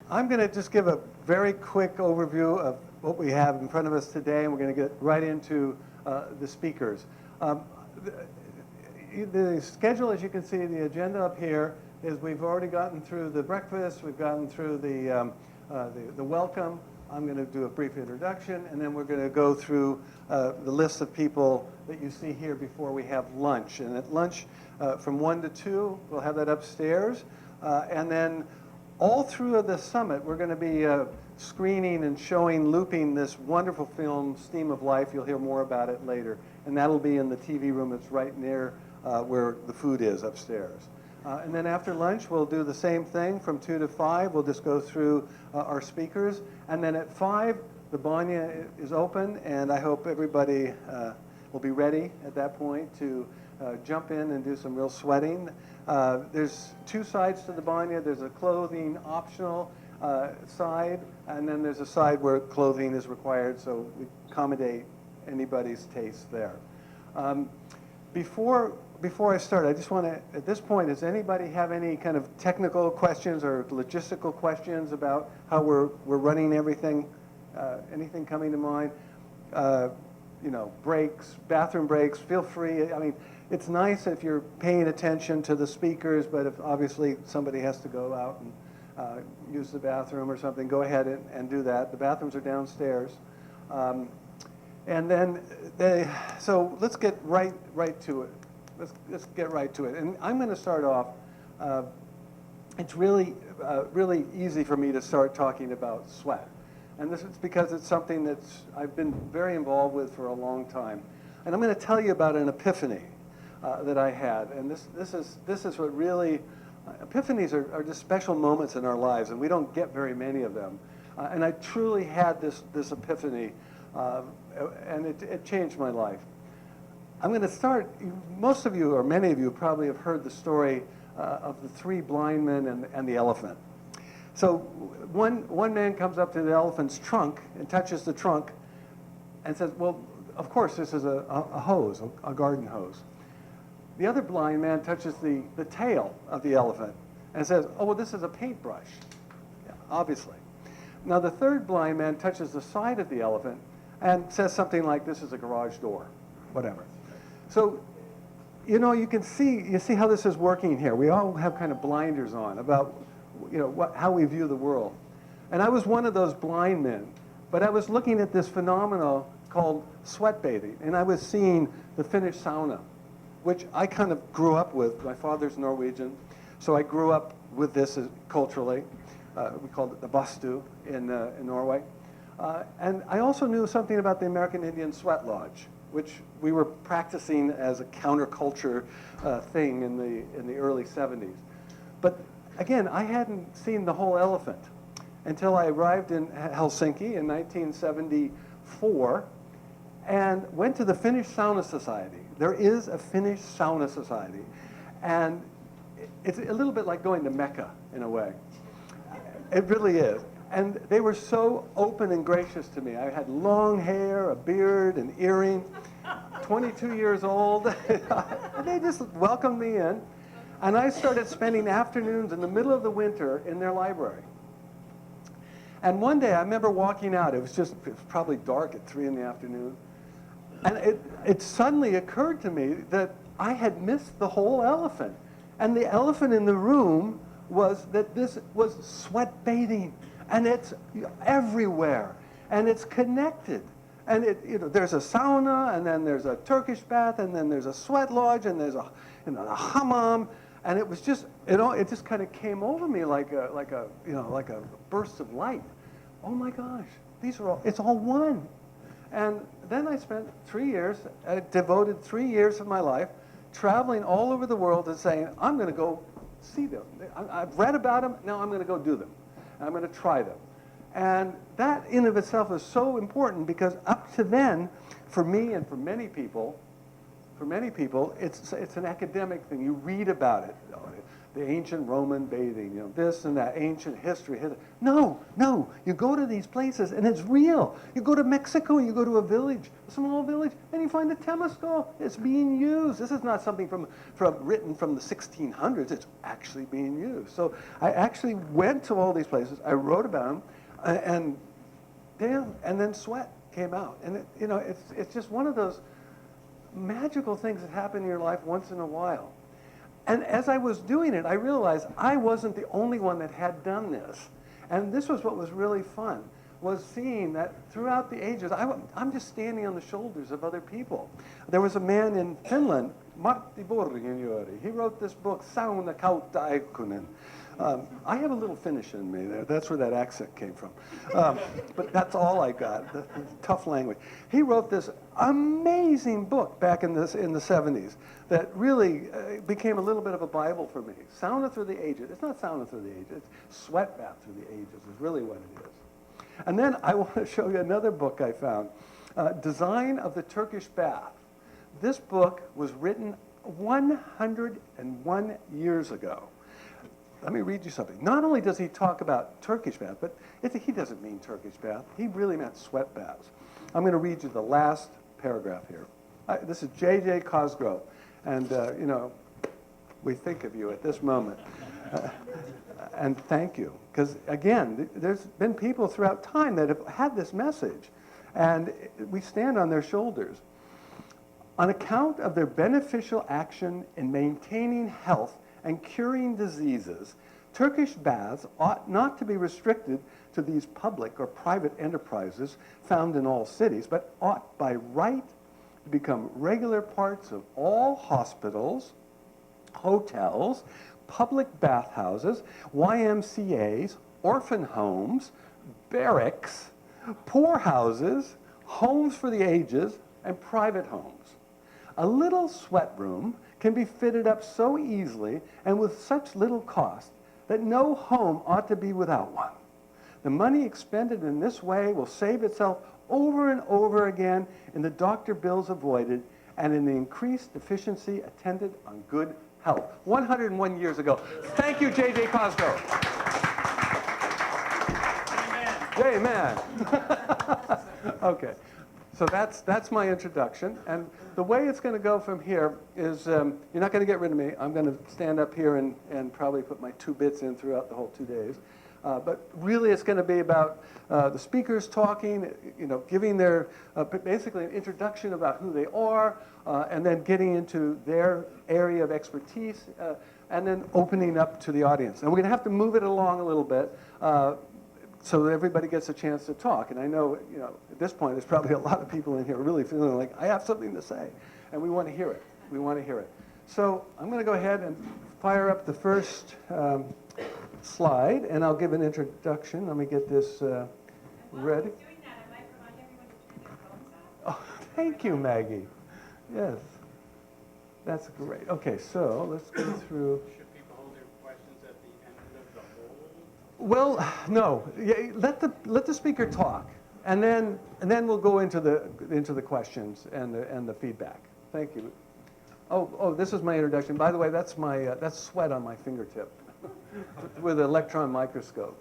I'm going to just give a very quick overview of what we have in front of us today, and we're going to get right into the speakers. The schedule, as you can see, the agenda up here is we've already gotten through the breakfast, we've gotten through the welcome. I'm going to do a brief introduction, and then we're going to go through the list of people that you see here before we have lunch. And at lunch, from 1 to 2, we'll have that upstairs. And then all through the summit, we're going to be screening and showing, looping this wonderful film, Steam of Life. You'll hear more about it later. And that'll be in the TV room that's right near where the food is upstairs. And then after lunch, we'll do the same thing from 2 to 5. We'll just go through our speakers. And then at 5, the Banya is open, and I hope everybody will be ready at that point to jump in and do some real sweating. There's 2 sides to the Banya. There's a clothing optional side, and then there's a side where clothing is required, so we accommodate anybody's taste there. Before I start, I just want to, at this point, does anybody have any kind of technical questions or logistical questions about how we're running everything? Anything coming to mind? You know, breaks, bathroom breaks, feel free. I mean, it's nice if you're paying attention to the speakers, but if obviously somebody has to go out and use the bathroom or something, go ahead and do that. The bathrooms are downstairs. And then, so let's get right to it. Let's get right to it. And I'm going to start off. It's really easy for me to start talking about sweat. And this is because it's something that I've been very involved with for a long time. And I'm going to tell you about an epiphany that I had. And this is what really, epiphanies are just special moments in our lives, and we don't get very many of them. And I truly had this epiphany, and it changed my life. I'm going to start, most of you, or many of you, probably have heard the story of the 3 blind men and the elephant. So one man comes up to the elephant's trunk and touches the trunk and says, well, of course, this is a hose, a garden hose. The other blind man touches the tail of the elephant and says, oh, well, this is a paintbrush, yeah, obviously. Now, the third blind man touches the side of the elephant and says something like, this is a garage door, whatever. So, you know, you see how this is working here. We all have kind of blinders on about, you know, how we view the world. And I was one of those blind men, but I was looking at this phenomenon called sweat bathing, and I was seeing the Finnish sauna, which I kind of grew up with. My father's Norwegian, so I grew up with this culturally. We called it the bastu in Norway. And I also knew something about the American Indian Sweat Lodge, which we were practicing as a counterculture thing in the early 70s. But again, I hadn't seen the whole elephant until I arrived in Helsinki in 1974 and went to the Finnish Sauna Society. There is a Finnish Sauna Society, and it's a little bit like going to Mecca in a way. It really is. And they were so open and gracious to me. I had long hair, a beard, an earring, 22 years old. And they just welcomed me in. And I started spending afternoons in the middle of the winter in their library. And one day I remember walking out. It was probably dark at 3 in the afternoon. And it suddenly occurred to me that I had missed the whole elephant. And the elephant in the room was that this was sweat bathing. And it's everywhere, and it's connected. And there's a sauna, and then there's a Turkish bath, and then there's a sweat lodge, and there's a hammam, and it was just, it just kind of came over me like a burst of light. Oh my gosh, it's all one. And then I spent 3 years, devoted 3 years of my life, traveling all over the world and saying, I'm going to go see them. I've read about them, now I'm going to go do them. I'm going to try them. And that in of itself is so important because up to then, for me and for many people, for many people, it's an academic thing. You read about it. You know, the ancient Roman bathing, you know, this and that, ancient history. No, no, you go to these places and it's real. You go to Mexico, you go to a village, a small village, and you find a Temescal. It's being used. This is not something written from the 1600s. It's actually being used. So I actually went to all these places. I wrote about them, and then sweat came out. And you know, it's just one of those magical things that happen in your life once in a while. And as I was doing it, I realized I wasn't the only one that had done this. And this was what was really fun, was seeing that throughout the ages, I'm just standing on the shoulders of other people. There was a man in Finland, Martti Borginjori. He wrote this book, Sauna kautta aikuinen. I have a little Finnish in me there. That's where that accent came from. But that's all I got, the tough language. He wrote this amazing book back in the 70s that really became a little bit of a Bible for me. Sauna Through the Ages. It's not Sauna Through the Ages. It's Sweat Bath Through the Ages is really what it is. And then I want to show you another book I found, Design of the Turkish Bath. This book was written 101 years ago. Let me read you something. Not only does he talk about Turkish bath, but he doesn't mean Turkish bath. He really meant sweat baths. I'm going to read you the last paragraph here. This is J.J. Cosgrove. And, you know, we think of you at this moment. And thank you. Because, again, there's been people throughout time that have had this message. And we stand on their shoulders. On account of their beneficial action in maintaining health and curing diseases, Turkish baths ought not to be restricted to these public or private enterprises found in all cities, but ought by right to become regular parts of all hospitals, hotels, public bathhouses, YMCAs, orphan homes, barracks, poorhouses, homes for the ages, and private homes. A little sweat room can be fitted up so easily and with such little cost that no home ought to be without one. The money expended in this way will save itself over and over again in the doctor bills avoided and in the increased efficiency attendant on good health. 101 years ago. Thank you, J.J. Cosgrove. Amen. Amen. Okay. So that's my introduction, and the way it's going to go from here is you're not going to get rid of me. I'm going to stand up here and probably put my 2 bits in throughout the whole 2 days. But really it's going to be about the speakers talking, you know, giving their basically an introduction about who they are, and then getting into their area of expertise, and then opening up to the audience. And we're going to have to move it along a little bit. So that everybody gets a chance to talk. And I know, you know, at this point, there's probably a lot of people in here really feeling like, I have something to say. And we want to hear it. We want to hear it. So I'm going to go ahead and fire up the first slide, and I'll give an introduction. Let me get this ready. Oh, thank you, Maggie. Yes. That's great. Okay, so let's go through. Well, no. Yeah, let the speaker talk, and then we'll go into the questions and the feedback. Thank you. Oh, this is my introduction. By the way, that's sweat on my fingertip with an electron microscope.